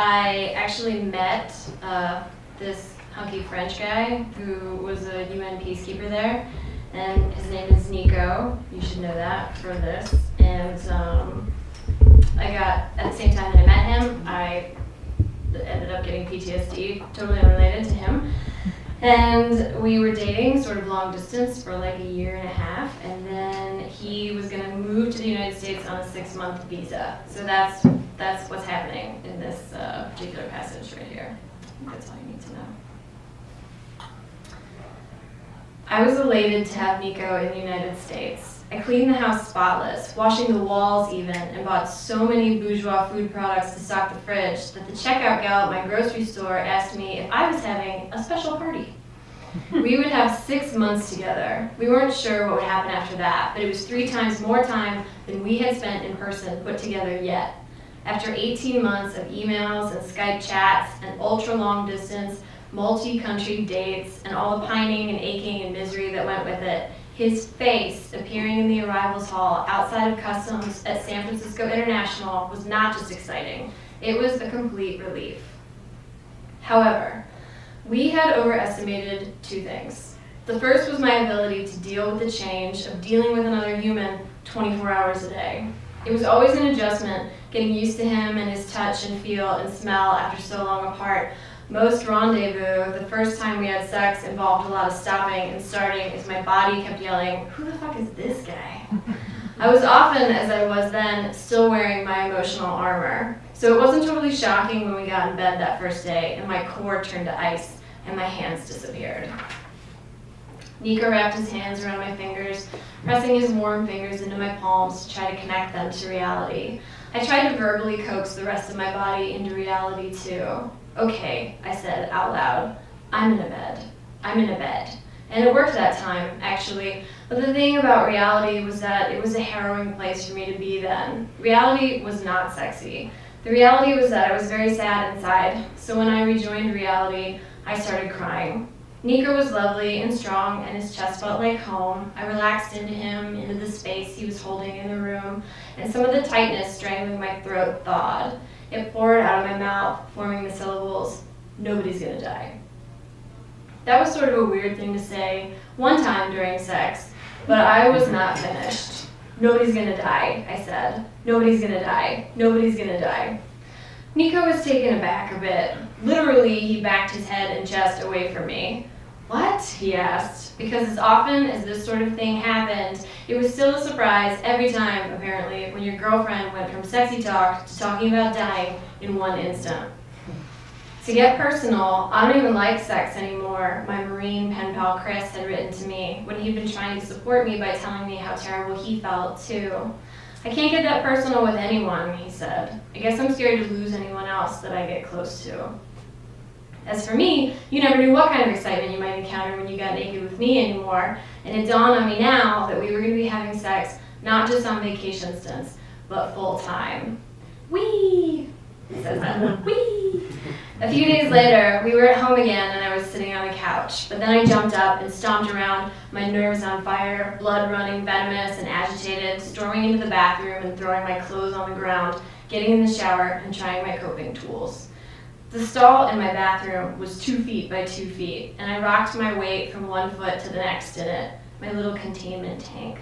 I actually met this hunky French guy who was a UN peacekeeper there, and his name is Nico. You should know that for this. And I got, at the same time that I met him, I ended up getting PTSD, totally unrelated to him. And we were dating sort of long distance for like a year and a half, and then he was going to move to the United States on a 6-month visa. So that's what's happening in this particular passage right here. I think that's all you need to know. I was elated to have Nico in the United States. I cleaned the house spotless, washing the walls even, and bought so many bourgeois food products to stock the fridge that the checkout gal at my grocery store asked me if I was having a special party. We would have 6 months together. We weren't sure what would happen after that, but it was 3 times more time than we had spent in person put together yet. After 18 months of emails and Skype chats and ultra-long distance, multi-country dates, and all the pining and aching and misery that went with it, his face appearing in the arrivals hall outside of customs at San Francisco International was not just exciting, it was a complete relief. However, we had overestimated 2 things. The first was my ability to deal with the change of dealing with another human 24 hours a day. It was always an adjustment, getting used to him and his touch and feel and smell after so long apart. Most rendezvous, the first time we had sex, involved a lot of stopping and starting as my body kept yelling, "Who the fuck is this guy?" I was often, as I was then, still wearing my emotional armor. So it wasn't totally shocking when we got in bed that first day and my core turned to ice and my hands disappeared. Nico wrapped his hands around my fingers, pressing his warm fingers into my palms to try to connect them to reality. I tried to verbally coax the rest of my body into reality too. "Okay," I said out loud, I'm in a bed. And it worked that time, actually. But the thing about reality was that it was a harrowing place for me to be then. Reality was not sexy. The reality was that I was very sad inside. So when I rejoined reality, I started crying. Nico was lovely and strong, and his chest felt like home. I relaxed into him, into the space he was holding in the room, and some of the tightness strangling my throat thawed. It poured out of my mouth, forming the syllables, "Nobody's gonna die." That was sort of a weird thing to say one time during sex, but I was not finished. "Nobody's gonna die," I said. "Nobody's gonna die. Nobody's gonna die." Nico was taken aback a bit. Literally, he backed his head and chest away from me. "What?" he asked, because as often as this sort of thing happened, it was still a surprise every time, apparently, when your girlfriend went from sexy talk to talking about dying in one instant. To get personal, I don't even like sex anymore, my Marine pen pal Chris had written to me when he'd been trying to support me by telling me how terrible he felt, too. "I can't get that personal with anyone," he said. "I guess I'm scared to lose anyone else that I get close to." As for me, you never knew what kind of excitement you might encounter when you got naked with me anymore, and it dawned on me now that we were going to be having sex not just on vacation stints, but full time. "Whee!" It says that. "Whee!" A few days later, we were at home again and I was sitting on the couch, but then I jumped up and stomped around, my nerves on fire, blood running, venomous and agitated, storming into the bathroom and throwing my clothes on the ground, getting in the shower and trying my coping tools. The stall in my bathroom was 2 feet by 2 feet, and I rocked my weight from one foot to the next in it, my little containment tank.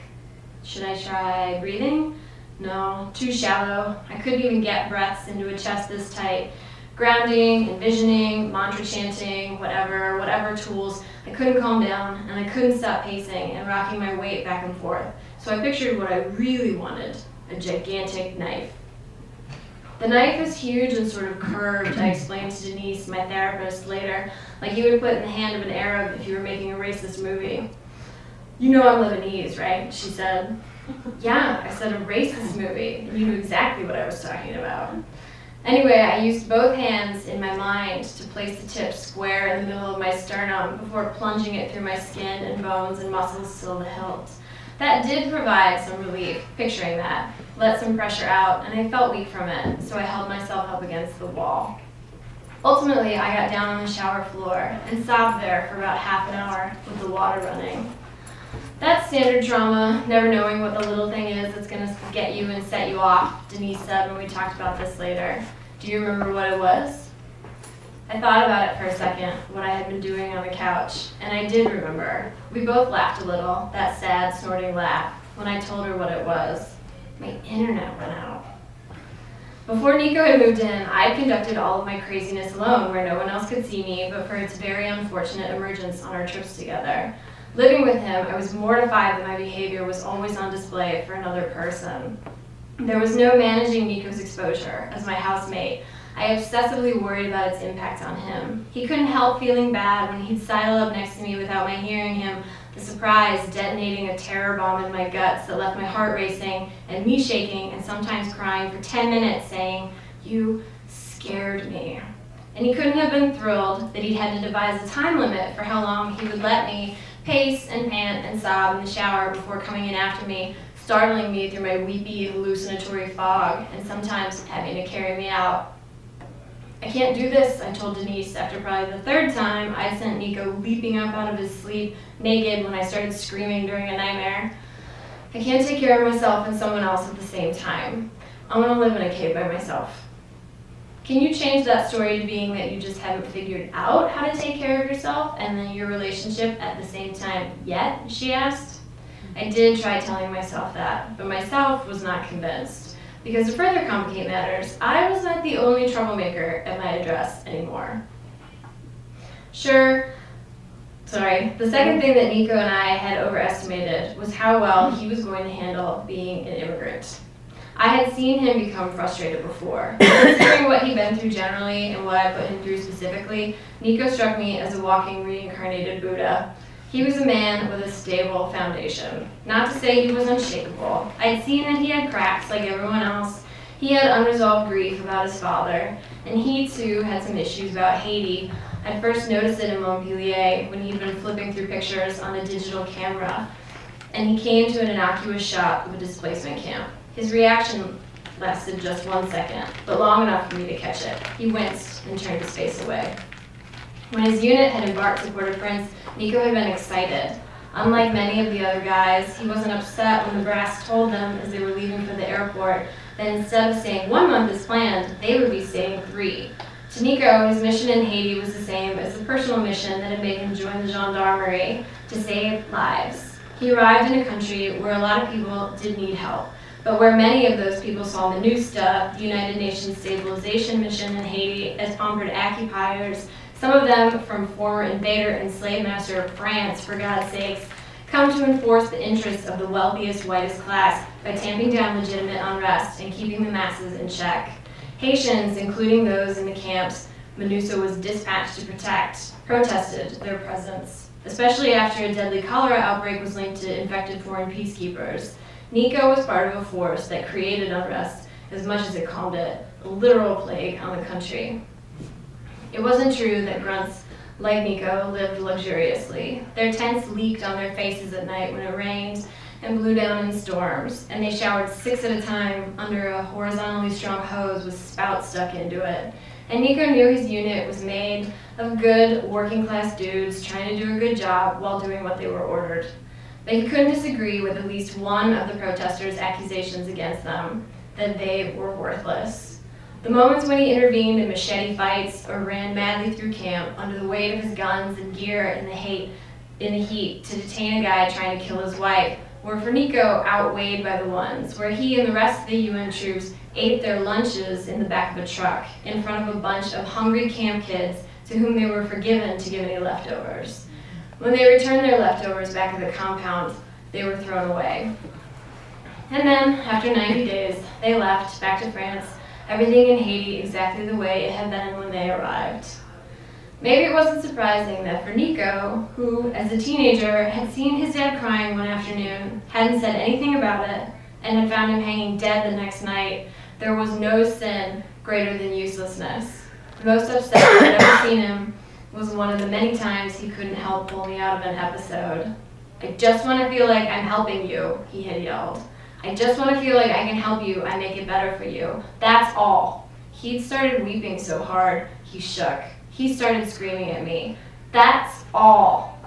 Should I try breathing? No, too shallow. I couldn't even get breaths into a chest this tight. Grounding, envisioning, mantra chanting, whatever tools, I couldn't calm down, and I couldn't stop pacing and rocking my weight back and forth. So I pictured what I really wanted, a gigantic knife. The knife is huge and sort of curved, I explained to Denise, my therapist, later, like you would put in the hand of an Arab if you were making a racist movie. "You know I'm Lebanese, right?" she said. "Yeah," I said, "a racist movie." You knew exactly what I was talking about. Anyway, I used both hands in my mind to place the tip square in the middle of my sternum before plunging it through my skin and bones and muscles till the hilt. That did provide some relief, picturing that, let some pressure out, and I felt weak from it, so I held myself up against the wall. Ultimately, I got down on the shower floor and sobbed there for about half an hour with the water running. That's standard trauma, never knowing what the little thing is that's going to get you and set you off, Denise said when we talked about this later. Do you remember what it was? I thought about it for a second, what I had been doing on the couch, and I did remember. We both laughed a little, that sad, snorting laugh, when I told her what it was. My internet went out. Before Nico had moved in, I had conducted all of my craziness alone, where no one else could see me, but for its very unfortunate emergence on our trips together. Living with him, I was mortified that my behavior was always on display for another person. There was no managing Nico's exposure as my housemate. I obsessively worried about its impact on him. He couldn't help feeling bad when he'd sidle up next to me without my hearing him, the surprise detonating a terror bomb in my guts that left my heart racing and me shaking and sometimes crying for 10 minutes saying, "You scared me." And he couldn't have been thrilled that he'd had to devise a time limit for how long he would let me pace and pant and sob in the shower before coming in after me, startling me through my weepy, hallucinatory fog, and sometimes having to carry me out. "I can't do this," I told Denise after probably the third time I sent Nico leaping up out of his sleep naked when I started screaming during a nightmare. "I can't take care of myself and someone else at the same time. I want to live in a cave by myself." Can you change that story to being that you just haven't figured out how to take care of yourself and then your relationship at the same time yet? She asked. I did try telling myself that, but myself was not convinced. Because to further complicate matters, I was not the only troublemaker at my address anymore. The second thing that Nico and I had overestimated was how well he was going to handle being an immigrant. I had seen him become frustrated before. Considering what he'd been through generally and what I put him through specifically, Nico struck me as a walking reincarnated Buddha. He was a man with a stable foundation. Not to say he was unshakable. I'd seen that he had cracks like everyone else. He had unresolved grief about his father, and he too had some issues about Haiti. I'd first noticed it in Montpellier when he'd been flipping through pictures on a digital camera, and he came to an innocuous shot of a displacement camp. His reaction lasted just 1 second, but long enough for me to catch it. He winced and turned his face away. When his unit had embarked to Port-au-Prince, Nico had been excited. Unlike many of the other guys, he wasn't upset when the brass told them as they were leaving for the airport that instead of staying 1 month as planned, they would be staying 3. To Nico, his mission in Haiti was the same as the personal mission that had made him join the gendarmerie to save lives. He arrived in a country where a lot of people did need help, but where many of those people saw MINUSTA, the United Nations Stabilization Mission in Haiti, as pampered occupiers, some of them from former invader and slave master of France, for God's sakes, come to enforce the interests of the wealthiest, whitest class by tamping down legitimate unrest and keeping the masses in check. Haitians, including those in the camps MINUSTA was dispatched to protect, protested their presence, especially after a deadly cholera outbreak was linked to infected foreign peacekeepers. Nico was part of a force that created unrest as much as it calmed it, a literal plague on the country. It wasn't true that grunts like Nico lived luxuriously. Their tents leaked on their faces at night when it rained and blew down in storms, and they showered 6 at a time under a horizontally strung hose with spouts stuck into it. And Nico knew his unit was made of good working-class dudes trying to do a good job while doing what they were ordered. But he couldn't disagree with at least one of the protesters' accusations against them, that they were worthless. The moments when he intervened in machete fights or ran madly through camp under the weight of his guns and gear in the heat to detain a guy trying to kill his wife were for Nico outweighed by the ones where he and the rest of the UN troops ate their lunches in the back of a truck in front of a bunch of hungry camp kids to whom they were forgiven to give any leftovers. When they returned their leftovers back at the compound, they were thrown away. And then, after 90 days, they left back to France, everything in Haiti exactly the way it had been when they arrived. Maybe it wasn't surprising that for Nico, who, as a teenager, had seen his dad crying one afternoon, hadn't said anything about it, and had found him hanging dead the next night, there was no sin greater than uselessness. The most upset I'd ever seen him was one of the many times he couldn't help pull me out of an episode. "I just want to feel like I'm helping you," he had yelled. "I just want to feel like I can help you, I make it better for you. That's all." He'd started weeping so hard, he shook. He started screaming at me. That's all.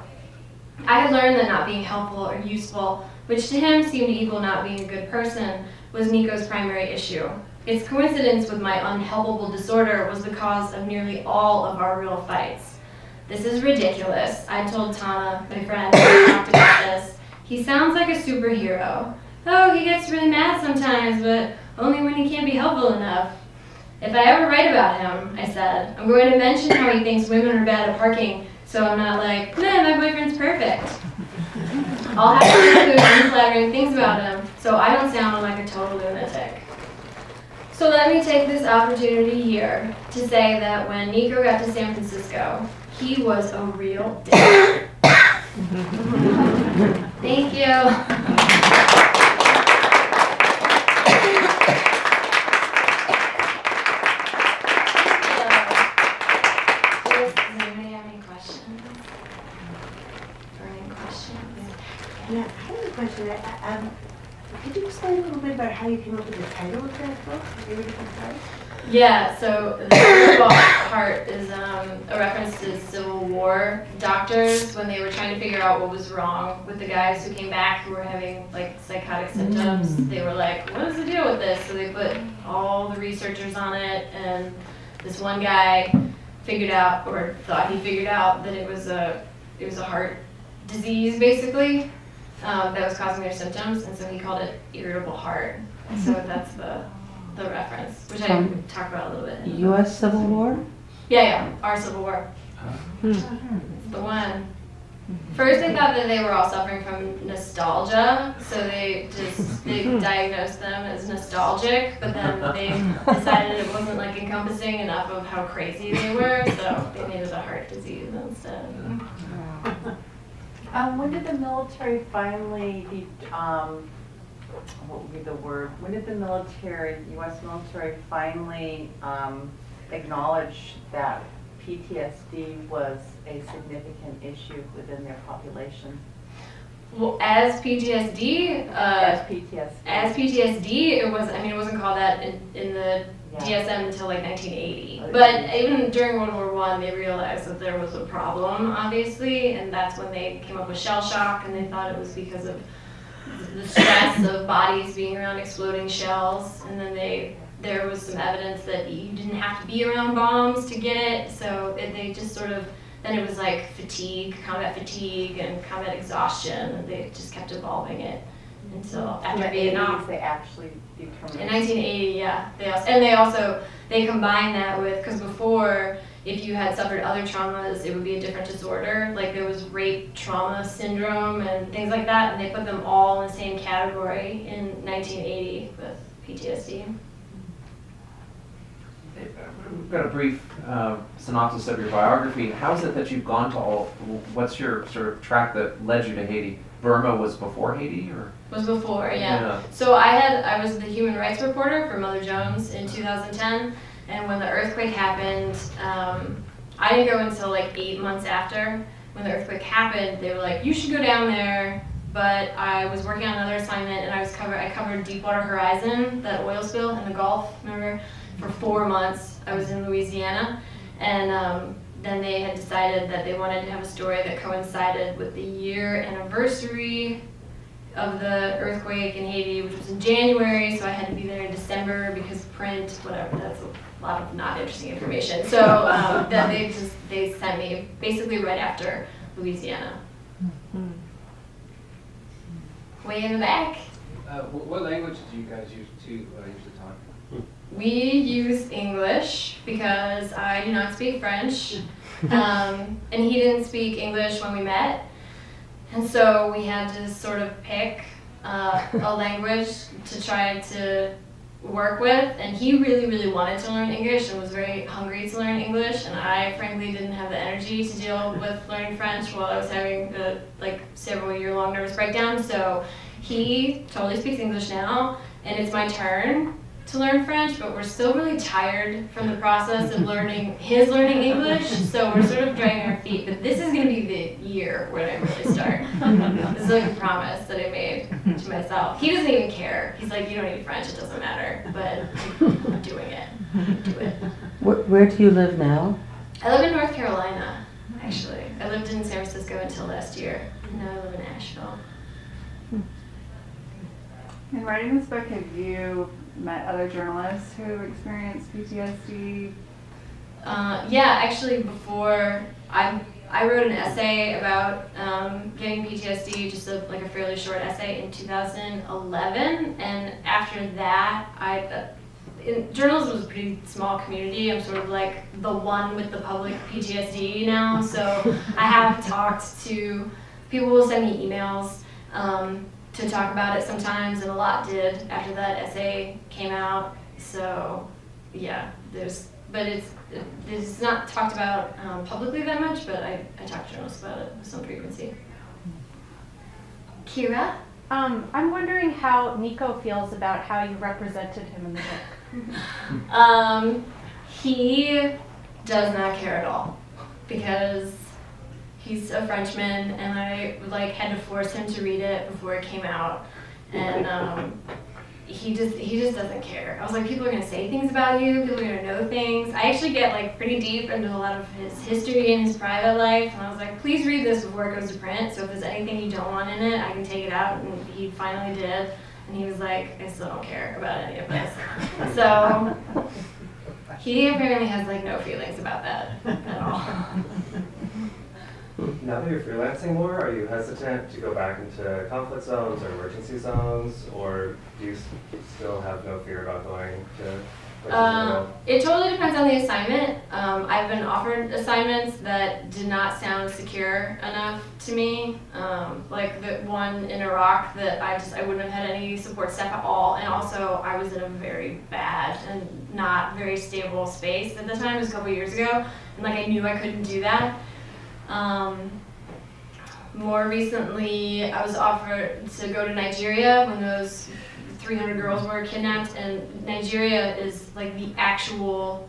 I had learned that not being helpful or useful, which to him seemed to equal not being a good person, was Nico's primary issue. Its coincidence with my unhelpable disorder was the cause of nearly all of our real fights. This is ridiculous, I told Tana, my friend, when we talked about this. He sounds like a superhero. Oh, he gets really mad sometimes, but only when he can't be helpful enough. If I ever write about him, I said, I'm going to mention how he thinks women are bad at parking, so I'm not like, man, my boyfriend's perfect. I'll have to include unflattering things about him, so I don't sound like a total lunatic. So let me take this opportunity here to say that when Nico got to San Francisco, he was a real dick. Thank you. Yeah, I have a question. Could you explain a little bit about how you came up with the title of that book, Irritable Hearts? Yeah, so the Irritable Heart is a reference to Civil War doctors when they were trying to figure out what was wrong with the guys who came back who were having like psychotic symptoms. They were like, what is the deal with this? So they put all the researchers on it, and this one guy figured out, or thought he figured out, that it was a heart disease basically. That was causing their symptoms, and so he called it Irritable Heart. So that's the reference, which I talk about a little bit. U.S. Civil War? Yeah, our Civil War. It's the one. First they thought that they were all suffering from nostalgia, so they diagnosed them as nostalgic, but then they decided it wasn't like encompassing enough of how crazy they were, so they made it a heart disease instead. When did the military finally, what would be the word? When did the U.S. military finally acknowledge that PTSD was a significant issue within their population? Well, as PTSD, it was. I mean, it wasn't called that in the DSM until like 1980. But even during World War I, they realized that there was a problem, obviously, and that's when they came up with shell shock, and they thought it was because of the stress of bodies being around exploding shells, and then there was some evidence that you didn't have to be around bombs to get it, so they just sort of, then it was like combat fatigue and combat exhaustion, and they just kept evolving it until after Vietnam. They actually determined. In 1980, yeah. They combined that with, because before, if you had suffered other traumas, it would be a different disorder. Like there was rape trauma syndrome and things like that, and they put them all in the same category in 1980 with PTSD. We've got a brief synopsis of your biography. How is it that you've gone to what's your sort of track that led you to Haiti? Burma was before Haiti, or? Was before, yeah. So I was the human rights reporter for Mother Jones in 2010, and when the earthquake happened, I didn't go until like 8 months after. When the earthquake happened, they were like, you should go down there, but I was working on another assignment, and I covered Deepwater Horizon, that oil spill in the Gulf, remember? For 4 months. I was in Louisiana, and then they had decided that they wanted to have a story that coincided with the year anniversary of the earthquake in Haiti, which was in January, so I had to be there in December because print, whatever, that's a lot of not interesting information. So then they sent me basically right after Louisiana. Way in the back. What language do you guys use to usually talk? We use English because I do not speak French, and he didn't speak English when we met, and so we had to sort of pick a language to try to work with, and he really, really wanted to learn English and was very hungry to learn English, and I frankly didn't have the energy to deal with learning French while I was having the several year-long nervous breakdown, so he totally speaks English now, and it's my turn to learn French, but we're still really tired from the process of learning English, so we're sort of dragging our feet, but this is going to be the year when I really start. This is like a promise that I made to myself. He doesn't even care. He's like, you don't need French, it doesn't matter, but I'm doing it. Do it. Where do you live now? I live in North Carolina, actually. I lived in San Francisco until last year. Now I live in Nashville. In writing this book, have you met other journalists who experience PTSD? Yeah, actually before I wrote an essay about getting PTSD, just like a fairly short essay in 2011, and after that, journalism was a pretty small community. I'm sort of like the one with the public PTSD now, so I have talked to people who will send me emails to talk about it sometimes, and a lot did after that essay came out. So yeah, but it's not talked about publicly that much, but I talk to journalists about it with some frequency. Kira? I'm wondering how Nico feels about how you represented him in the book. He does not care at all because he's a Frenchman, and I had to force him to read it before it came out, and he just doesn't care. I was like, people are gonna say things about you, people are gonna know things. I actually get pretty deep into a lot of his history and his private life, and I was like, please read this before it goes to print, so if there's anything you don't want in it, I can take it out, and he finally did. And he was like, I still don't care about any of this. So he apparently has no feelings about that at all. Now that you're freelancing more, are you hesitant to go back into conflict zones or emergency zones, or do you still have no fear about going to places in the world? It totally depends on the assignment. I've been offered assignments that did not sound secure enough to me. Like the one in Iraq that I wouldn't have had any support staff at all, and also I was in a very bad and not very stable space at the time. It was a couple years ago, and I knew I couldn't do that. More recently, I was offered to go to Nigeria when those 300 girls were kidnapped, and Nigeria is the actual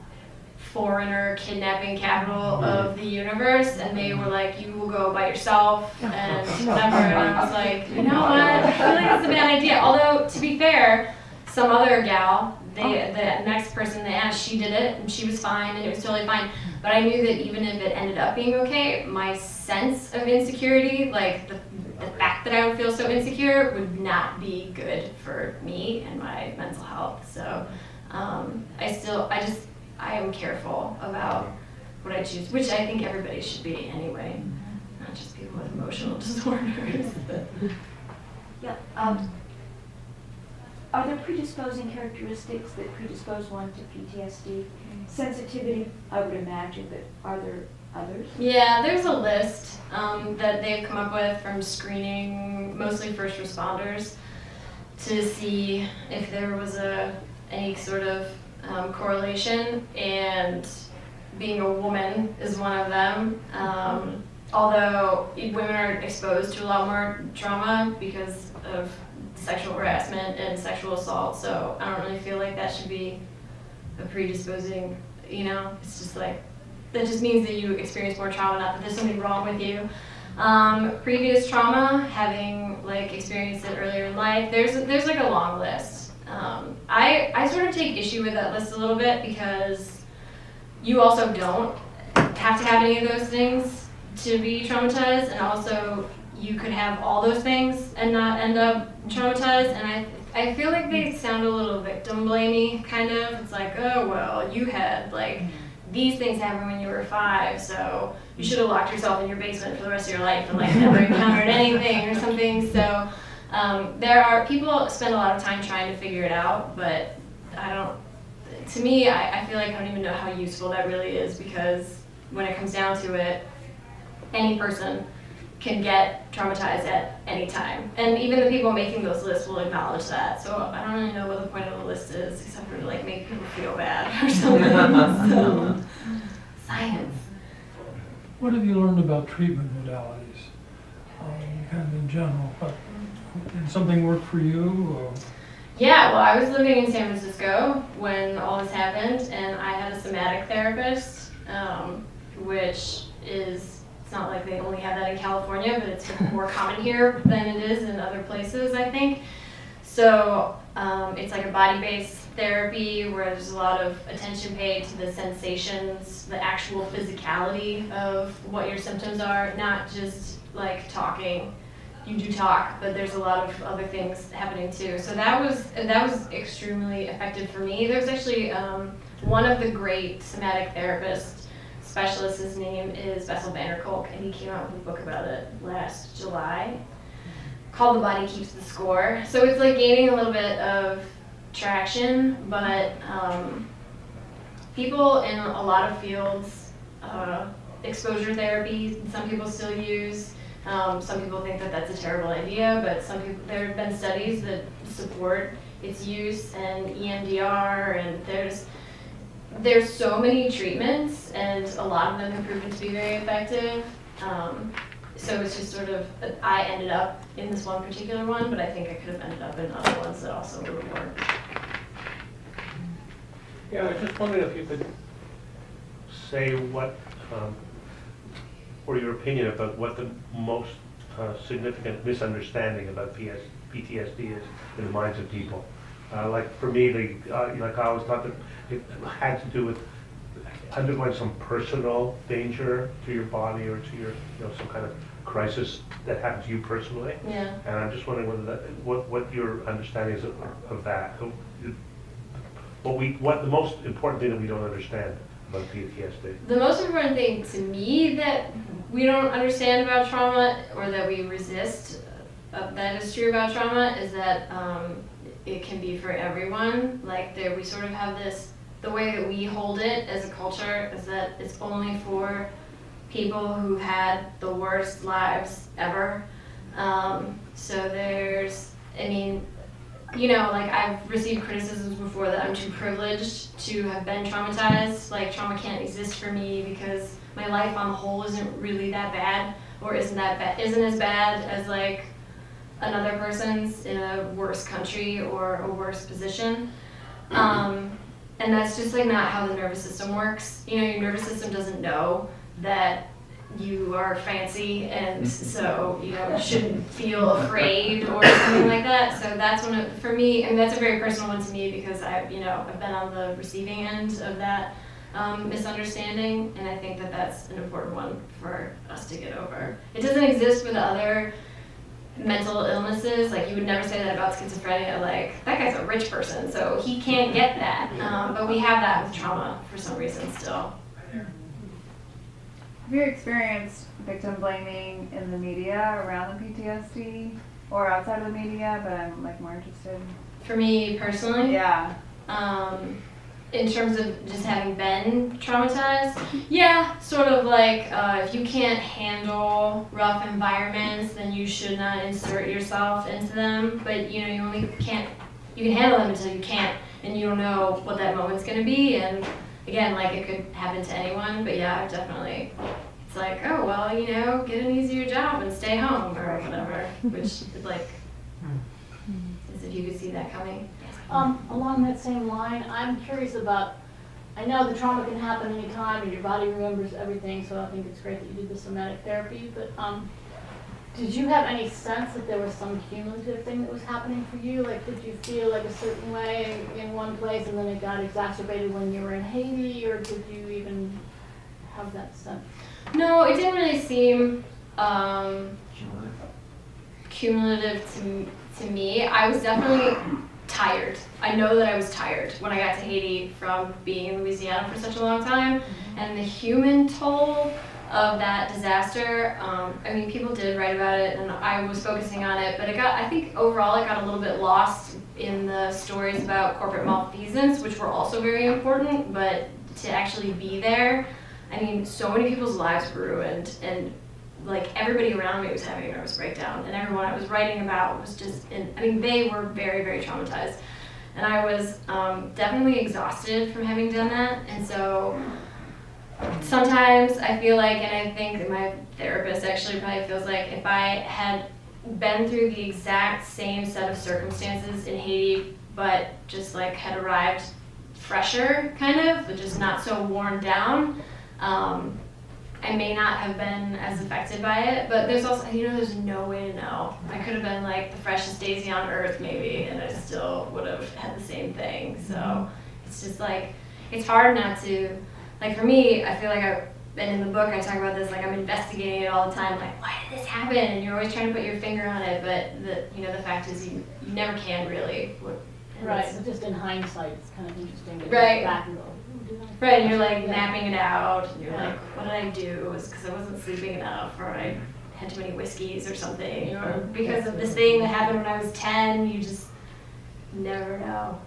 foreigner kidnapping capital of the universe, and they were like, you will go by yourself and whatever, and I was like, you know what, I feel like that's a bad idea. Although, to be fair, some other gal, the next person they asked, she did it, and she was fine, and it was totally fine. But I knew that even if it ended up being okay, my sense of insecurity, the fact that I would feel so insecure, would not be good for me and my mental health. So I am careful about what I choose, which I think everybody should be anyway, not just people with emotional disorders. Yeah. Are there predisposing characteristics that predispose one to PTSD? Sensitivity, I would imagine, but are there others? Yeah, there's a list that they've come up with from screening mostly first responders to see if there was any sort of correlation, and being a woman is one of them. Although women are exposed to a lot more trauma because of sexual harassment and sexual assault, so I don't really feel like that should be a predisposing, it's just that just means that you experience more trauma, not that there's something wrong with you. Previous trauma, having experienced it earlier in life, there's a long list. I sort of take issue with that list a little bit because you also don't have to have any of those things to be traumatized, and also you could have all those things and not end up traumatized, and I feel like they sound a little victim blamey, kind of. It's like, oh, well, you had these things happen when you were 5, so you should have locked yourself in your basement for the rest of your life and never encountered anything or something. So people spend a lot of time trying to figure it out, but I feel like I don't even know how useful that really is, because when it comes down to it, any person can get traumatized at any time. And even the people making those lists will acknowledge that. So I don't really know what the point of the list is, except for to make people feel bad or something. So, science. What have you learned about treatment modalities, kind of in general? Did something work for you? Or? Yeah, well, I was living in San Francisco when all this happened, and I had a somatic therapist, which is, it's not like they only have that in California, but it's more common here than it is in other places, I think. So it's a body-based therapy where there's a lot of attention paid to the sensations, the actual physicality of what your symptoms are, not just talking you do talk, but there's a lot of other things happening too. So that was extremely effective for me. There's actually one of the great somatic therapists specialists. His name is Bessel van der Kolk, and he came out with a book about it last July called "The Body Keeps the Score." So it's like gaining a little bit of traction, but people in a lot of fields, exposure therapy, some people still use. Some people think that that's a terrible idea, but there have been studies that support its use, and EMDR, and there's so many treatments, and a lot of them have proven to be very effective. So it's just sort of, I ended up in this one particular one, but I think I could have ended up in other ones that also would have worked. Yeah, I was just wondering if you could say what, or your opinion about what the most significant misunderstanding about PTSD is in the minds of people. Like for me, like I always thought that it had to do with undergoing some personal danger to your body or to your, some kind of crisis that happened to you personally. Yeah. And I'm just wondering whether what your understanding is of that. What the most important thing that we don't understand about PTSD. The most important thing to me that we don't understand about trauma, or that we resist that is true about trauma, is that it can be for everyone. Like we sort of have this, the way that we hold it as a culture is that it's only for people who've had the worst lives ever. So there's, like I've received criticisms before that I'm too privileged to have been traumatized. Like trauma can't exist for me because my life on the whole isn't really that bad, or isn't as bad as like another person's in a worse country or a worse position. And that's just like not how the nervous system works. Your nervous system doesn't know that you are fancy, and so you shouldn't feel afraid or something like that. So that's for me, and that's a very personal one to me because I've been on the receiving end of that misunderstanding, and I think that that's an important one for us to get over. It doesn't exist with other mental illnesses. Like you would never say that about schizophrenia, like that guy's a rich person so he can't get that, but we have that with trauma for some reason still. Have you experienced victim blaming in the media around the PTSD or outside of the media? But I'm like more interested. For me personally, yeah. In terms of just having been traumatized, yeah, sort of like if you can't handle rough environments, then you should not insert yourself into them. But you can handle them until you can't, and you don't know what that moment's gonna be. And again, like it could happen to anyone, but yeah, I've definitely, it's like, oh well, get an easier job and stay home or whatever, which is like, as if you could see that coming. Along that same line, I'm curious about, I know the trauma can happen anytime and your body remembers everything, so I think it's great that you did the somatic therapy, but did you have any sense that there was some cumulative thing that was happening for you? Like, did you feel like a certain way in one place and then it got exacerbated when you were in Haiti, or did you even have that sense? No, it didn't really seem cumulative to me. I was definitely tired. I know that I was tired when I got to Haiti from being in Louisiana for such a long time, and the human toll of that disaster, people did write about it and I was focusing on it, but I think overall it got a little bit lost in the stories about corporate malfeasance, which were also very important, but to actually be there, so many people's lives were ruined, and like everybody around me was having a nervous breakdown, and everyone I was writing about was just, they were very, very traumatized. And I was definitely exhausted from having done that, and so sometimes I feel like, and I think that my therapist actually probably feels like, if I had been through the exact same set of circumstances in Haiti, but just like had arrived fresher, kind of, but just not so worn down, I may not have been as affected by it, but there's also, there's no way to know. I could have been like the freshest daisy on earth maybe, and I still would have had the same thing. So it's just like, it's hard not to, like for me, I feel like and in the book I talk about this, like I'm investigating it all the time, like why did this happen? And you're always trying to put your finger on it, but the fact is you never can really. And Right, it's- but just in hindsight, it's kind of interesting to Right. look back and go, "Ooh, did I-" Right, and you're like Yeah. mapping it out, and you're Yeah. like, what did I do? Was because I wasn't sleeping enough, or I had too many whiskeys or something, or because of this thing that happened when I was 10, you just never know.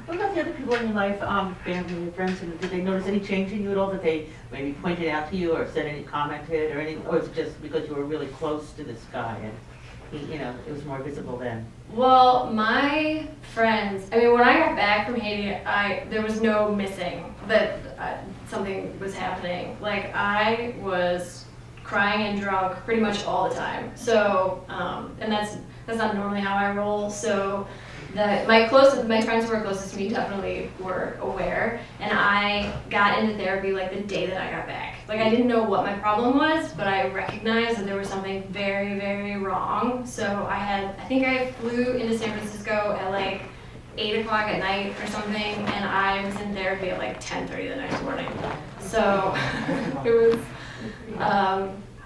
What about the other people in your life, family and friends, and did they notice any change in you at all, that they maybe pointed out to you or said any, commented or anything, or is it just because you were really close to this guy and he, it was more visible then? Well, my friends, I mean, when I got back from Haiti, there was no missing that something was happening. Like, I was crying and drunk pretty much all the time. So, and that's not normally how I roll. So, my friends who were closest to me definitely were aware. And I got into therapy like the day that I got back. Like, I didn't know what my problem was, but I recognized that there was something very, very wrong. So I think I flew into San Francisco at like 8 o'clock at night or something, and I was in therapy at like 10:30 the next morning. So it was,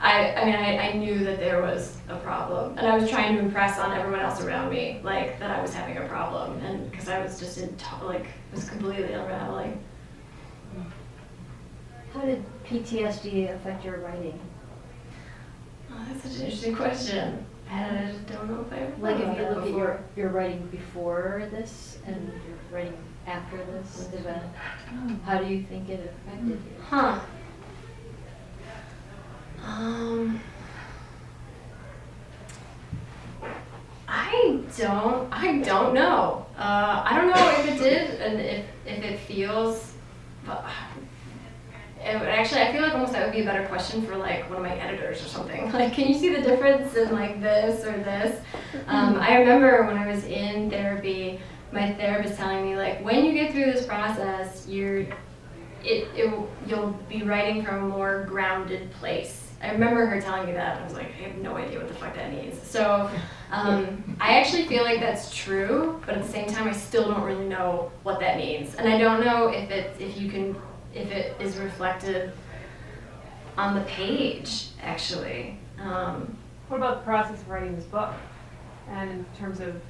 I knew that there was a problem, and I was trying to impress on everyone else around me, like that I was having a problem, and because I was just it was completely unraveling. How did PTSD affect your writing? Oh, that's such an interesting question. I just don't know if I ever Like thought if you about look that at before. your writing before this and your writing after this event, how do you think it affected you? Huh. I don't know. I don't know if it did and if it feels. Actually, I feel like almost that would be a better question for like one of my editors or something. Like, can you see the difference in like this or this? I remember when I was in therapy, my therapist telling me like, when you get through this process, you'll be writing from a more grounded place. I remember her telling me that. I was like, I have no idea what the fuck that means. So I actually feel like that's true, but at the same time, I still don't really know what that means, and I don't know if it is reflected on the page, actually. What about the process of writing this book? And in terms of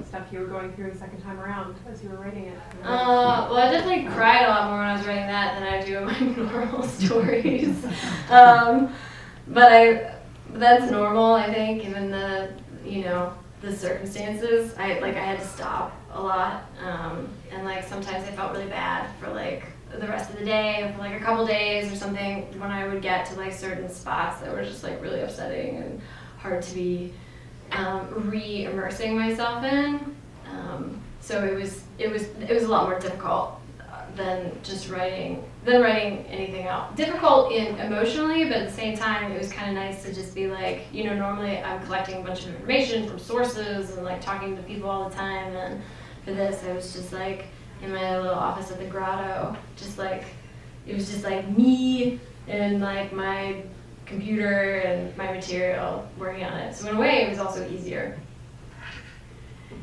stuff you were going through the second time around as you were writing it? Well, I definitely cried a lot more when I was writing that than I do in my normal stories. But that's normal, I think, given the circumstances. I had to stop a lot, and like sometimes I felt really bad for like the rest of the day or for like a couple days or something when I would get to like certain spots that were just like really upsetting and hard to be re-immersing myself in. So it was a lot more difficult than just writing anything else. Difficult emotionally, but at the same time it was kind of nice to just be like, normally I'm collecting a bunch of information from sources and like talking to people all the time, and for this I was just like in my little office at the grotto, just like it was just like me and like my computer and my material working on it. So in a way it was also easier.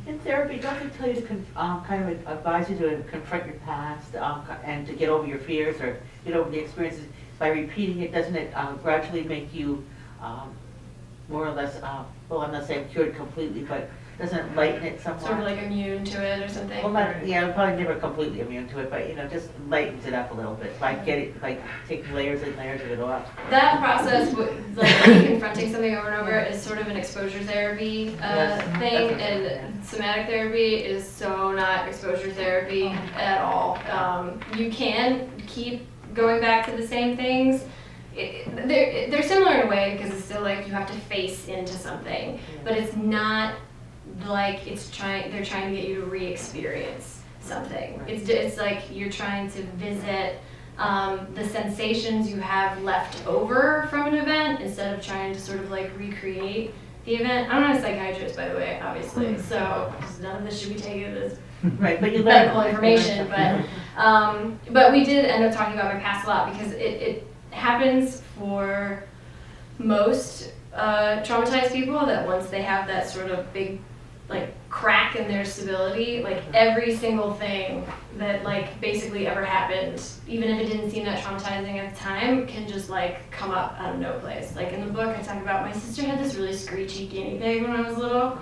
In therapy, don't they tell you to kind of advise you to confront your past and to get over your fears or get over the experiences by repeating it? Doesn't it gradually make you more or less, well, I'm not saying cured completely, but doesn't it lighten it somewhat? Sort of like immune to it or something? Well, I'm probably never completely immune to it, but just lightens it up a little bit. Like taking layers and layers of it off. That process, like me confronting something over and over, is sort of an exposure therapy thing, and somatic therapy is so not exposure therapy at all. You can keep going back to the same things. They're similar in a way because it's still like you have to face into something, but it's not like they're trying to get you to re-experience something. Right. It's like you're trying to visit the sensations you have left over from an event instead of trying to sort of like recreate the event. I'm not a psychiatrist, by the way, obviously, so none of this should be taken as right, but you medical information. But we did end up talking about my past a lot because it happens for most traumatized people that once they have that sort of big like crack in their stability, like every single thing that like basically ever happened, even if it didn't seem that traumatizing at the time, can just like come up out of no place. Like in the book I talk about my sister had this really screechy guinea pig when I was little.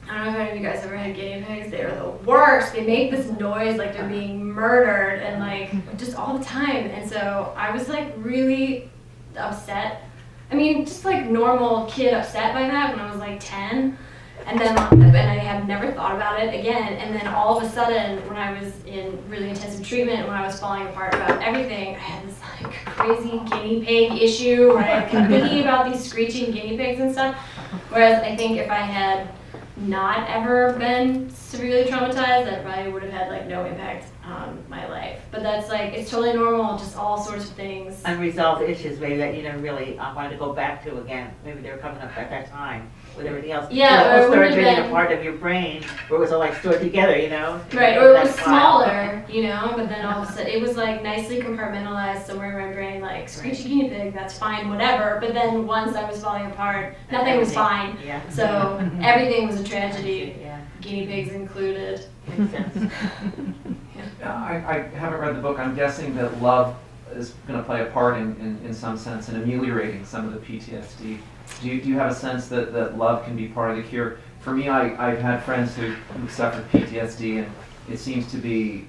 I don't know if any of you guys ever had guinea pigs. They are the worst. They make this noise like they're being murdered and like just all the time. And so I was like really upset. I mean, just like normal kid upset by that when I was like 10. And I have never thought about it again. And then all of a sudden, when I was in really intensive treatment, when I was falling apart about everything, I had this like crazy guinea pig issue where I kept thinking about these screeching guinea pigs and stuff. Whereas I think if I had not ever been severely traumatized, that probably would have had like no impact on my life. But that's like, it's totally normal, just all sorts of things. Unresolved issues maybe that you never really wanted to go back to again. Maybe they were coming up at that time with everything else. Yeah, it or started it being a been, part of your brain where it was all like stored together, you know? right, or it was That's why. smaller, you know, but then all of a sudden, it was like nicely compartmentalized somewhere in my brain, like screechy guinea pig, that's fine, whatever. But then once I was falling apart, nothing was fine. Yeah. So everything was a tragedy, Yeah. guinea pigs included. Makes sense. I haven't read the book. I'm guessing that love is going to play a part in some sense in ameliorating some of the PTSD. Do you have a sense that love can be part of the cure? For me, I've had friends who suffered PTSD, and it seems to be,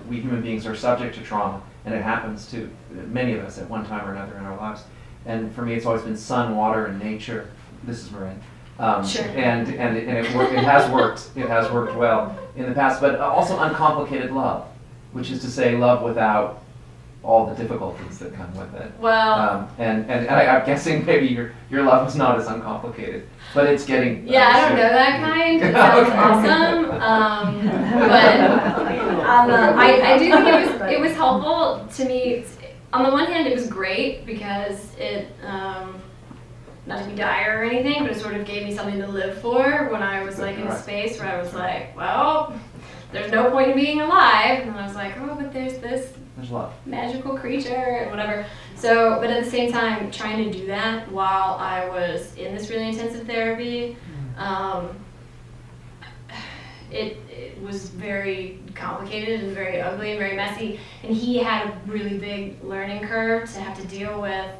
we human beings are subject to trauma, and it happens to many of us at one time or another in our lives. And for me, it's always been sun, water, and nature. This is Marin. Sure. And it has worked. It has worked well in the past, but also uncomplicated love, which is to say love without all the difficulties that come with it. Well, and I'm guessing maybe your love is not as uncomplicated, but it's getting. yeah, I don't know that kind. It sounds awesome. But I do think it was helpful to me. On the one hand, it was great because it, not to be dire or anything, but it sort of gave me something to live for when I was like in a space where I was like, well, there's no point in being alive. And I was like, oh, but there's this love. Magical creature and whatever. So, but at the same time, trying to do that while I was in this really intensive therapy, it was very complicated and very ugly and very messy. And he had a really big learning curve to have to deal with.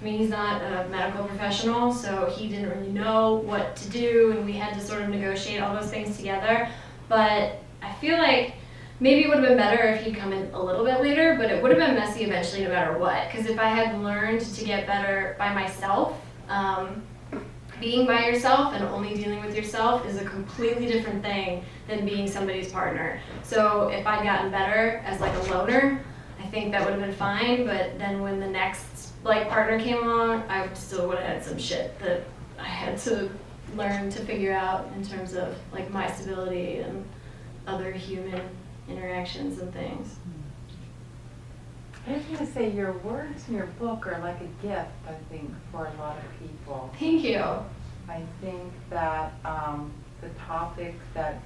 I mean, he's not a medical professional, so he didn't really know what to do, and we had to sort of negotiate all those things together. But I feel like maybe it would have been better if he'd come in a little bit later, but it would have been messy eventually no matter what. Because if I had learned to get better by myself, being by yourself and only dealing with yourself is a completely different thing than being somebody's partner. So if I'd gotten better as like a loner, I think that would have been fine. But then when the next like partner came along, I still would have had some shit that I had to learn to figure out in terms of like my stability and other human interactions and things. I was going to say, your words in your book are like a gift, I think, for a lot of people. Thank you. I think that the topic that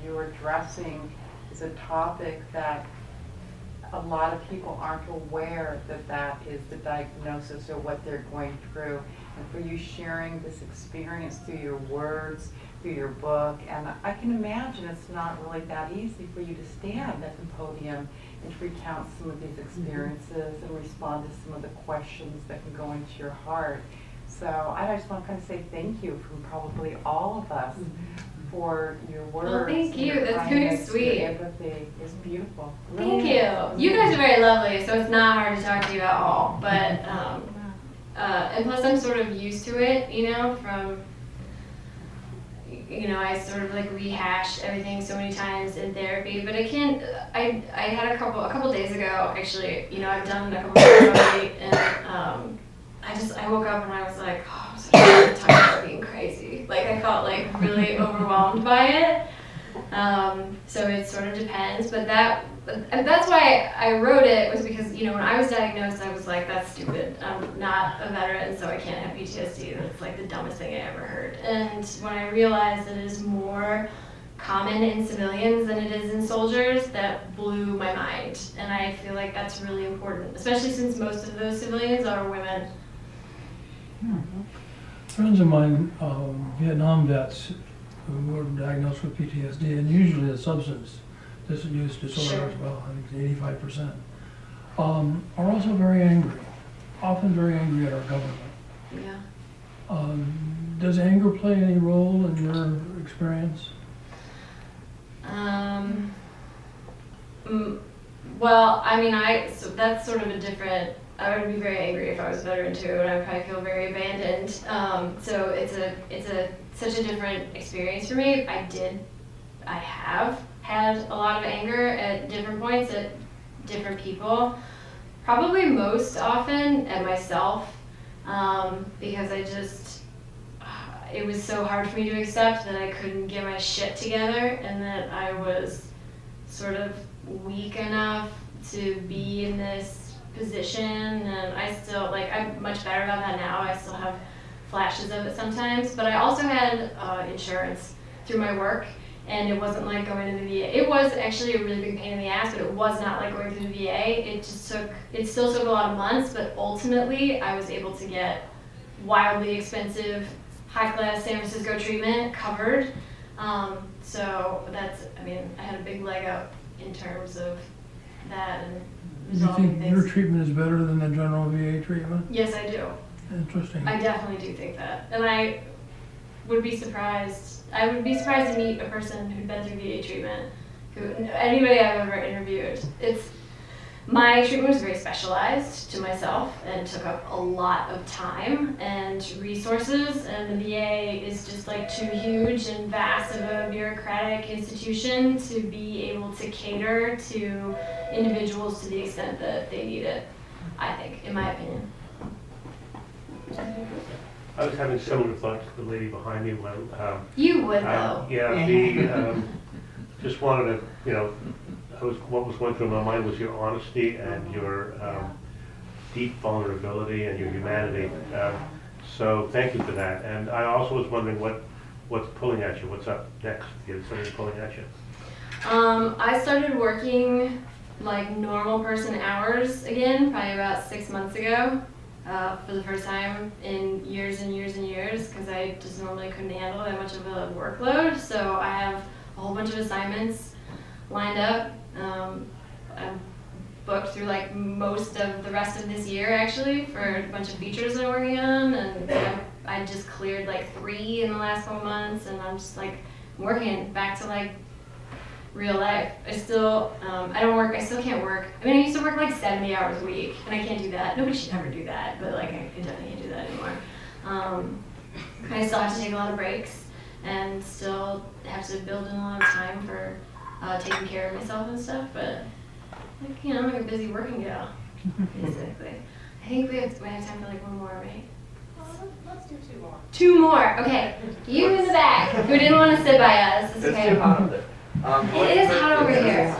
you're addressing is a topic that a lot of people aren't aware that is the diagnosis or what they're going through. And for you sharing this experience through your words, through your book, and I can imagine it's not really that easy for you to stand at the podium and to recount some of these experiences and respond to some of the questions that can go into your heart. So I just want to kind of say thank you from probably all of us for your words. Well, thank you. Your That's very kindness, sweet. Your empathy is beautiful. Thank you. You guys are very lovely, so it's not hard to talk to you at all. But and plus, I'm sort of used to it, from. I sort of like rehash everything so many times in therapy, but I can't. I had a couple days ago actually. I've done a couple of days already, and I woke up and I was like, oh, I'm so tired of being crazy. Like I felt like really overwhelmed by it. So it sort of depends, but that's why I wrote it, was because when I was diagnosed, I was like, that's stupid. I'm not a veteran, so I can't have PTSD. That's like the dumbest thing I ever heard. And when I realized that it is more common in civilians than it is in soldiers, that blew my mind. And I feel like that's really important, especially since most of those civilians are women. Friends of mine, Vietnam vets who were diagnosed with PTSD, and usually a substance use disorder as well, I think it's 85%, are also very angry, often very angry at our government. Yeah. Does anger play any role in your experience? Well, I mean, so that's sort of a different. I would be very angry if I was a veteran too, and I would probably feel very abandoned. So it's such a different experience for me. I have had a lot of anger at different points at different people. Probably most often at myself, because it was so hard for me to accept that I couldn't get my shit together and that I was sort of weak enough to be in this position. And I'm much better about that now. I still have flashes of it sometimes, but I also had insurance through my work, and it wasn't like going to the VA. It was actually a really big pain in the ass, but it was not like going through the VA. It still took a lot of months, but ultimately I was able to get wildly expensive, high-class San Francisco treatment covered. So I had a big leg up in terms of that and Do you resolving think things. your treatment is better than the general VA treatment? Yes, I do. Interesting. I definitely do think that. And I would be surprised to meet a person who'd been through VA treatment, anybody I've ever interviewed. My treatment was very specialized to myself and took up a lot of time and resources, and the VA is just like too huge and vast of a bureaucratic institution to be able to cater to individuals to the extent that they need it, I think, in my opinion. I was having similar thoughts to the lady behind me when. You would though. Just wanted to, what was going through my mind was your honesty and your deep vulnerability and your humanity. So thank you for that. And I also was wondering what's pulling at you, what's up next? Is something pulling at you? I started working like normal person hours again, probably about 6 months ago. For the first time in years and years and years, because I just normally couldn't handle that much of a workload. So I have a whole bunch of assignments lined up. I'm booked through like most of the rest of this year actually for a bunch of features I'm working on, and I just cleared like 3 in the last couple months, and I'm just like working back to like real life. I still can't work. I mean, I used to work like 70 hours a week, and I can't do that. Nobody should ever do that, but like I definitely can't do that anymore. I still have to take a lot of breaks, and still have to build in a lot of time for taking care of myself and stuff, but like, I'm like a busy working gal, basically. I think we have time for like one more, right? Let's do 2 more. 2 more, okay. You in the back, who didn't want to sit by us, it's okay. It's too hot up there. It is hot over here.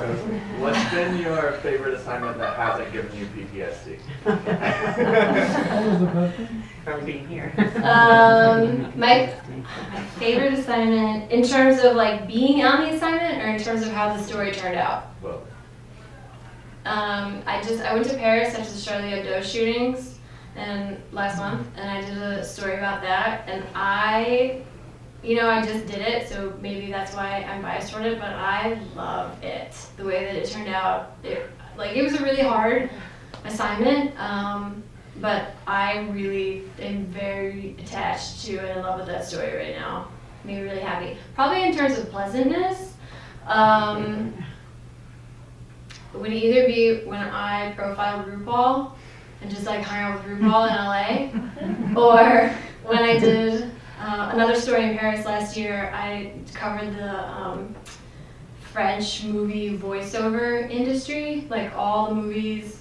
What's been your favorite assignment that hasn't given you PTSD? What was the question? From being here. My favorite assignment, in terms of like being on the assignment, or in terms of how the story turned out? Both. I went to Paris after the Charlie Hebdo shootings last month, and I did a story about that, and I just did it, so maybe that's why I'm biased toward it, but I love it. The way that it turned out, it was a really hard assignment, but I really am very attached to and in love with that story right now. Made me really happy. Probably in terms of pleasantness, it would either be when I profiled RuPaul and just like hung out with RuPaul in LA, or when I did another story in Paris last year. I covered the French movie voiceover industry, like all the movies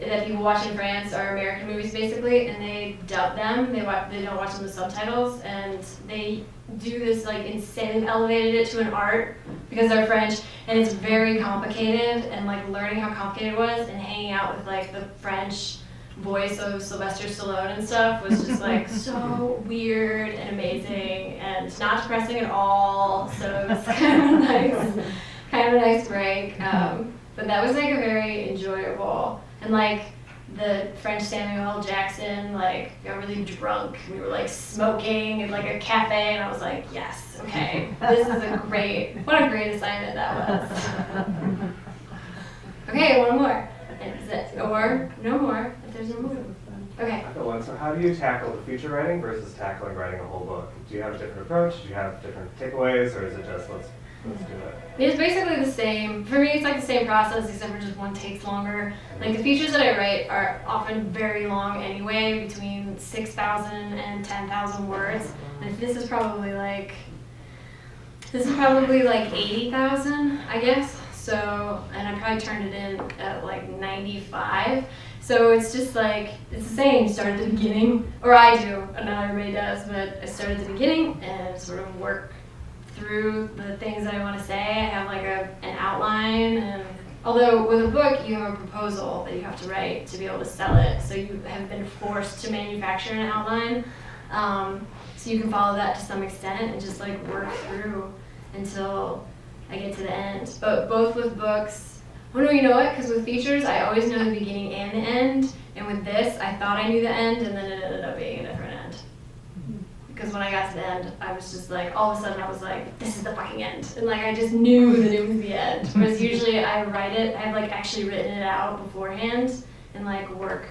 that people watch in France are American movies basically, and they dub them. They don't watch them with subtitles, and they do this like insane. They've elevated it to an art because they're French, and it's very complicated. And like learning how complicated it was, and hanging out with like the French voice of Sylvester Stallone and stuff was just like so weird and amazing and not depressing at all. So it was kind of a nice break. But that was like a very enjoyable, and like the French Samuel L. Jackson, like, got really drunk. We were like smoking in like a cafe, and I was like, yes, okay, this is what a great assignment that was. Okay, one more. Is it, or no more, if there's no more. Okay. I've got one. So how do you tackle the feature writing versus tackling writing a whole book? Do you have a different approach? Do you have different takeaways, or is it just let's do it? It's basically the same. For me, it's like the same process, except for just one takes longer. Like the features that I write are often very long anyway, between 6,000 and 10,000 words. And this is probably like 80,000, I guess. So, and I probably turned it in at like 95. So it's just like, it's the same. You start at the beginning, or I do, not everybody does, but I start at the beginning and sort of work through the things that I want to say. I have like an outline, and although with a book you have a proposal that you have to write to be able to sell it, so you have been forced to manufacture an outline. So you can follow that to some extent and just like work through until I get to the end. But both with books, oh no, you know what? Because with features, I always know the beginning and the end. And with this, I thought I knew the end, and then it ended up being a different end. Because when I got to the end, I was just like, all of a sudden I was like, this is the fucking end. And like, I just knew that it was the end. Whereas usually I write it, I've like actually written it out beforehand and like work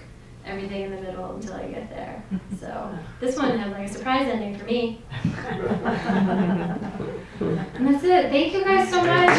everything in the middle until I get there. So this one had like a surprise ending for me. And that's it. Thank you guys so much.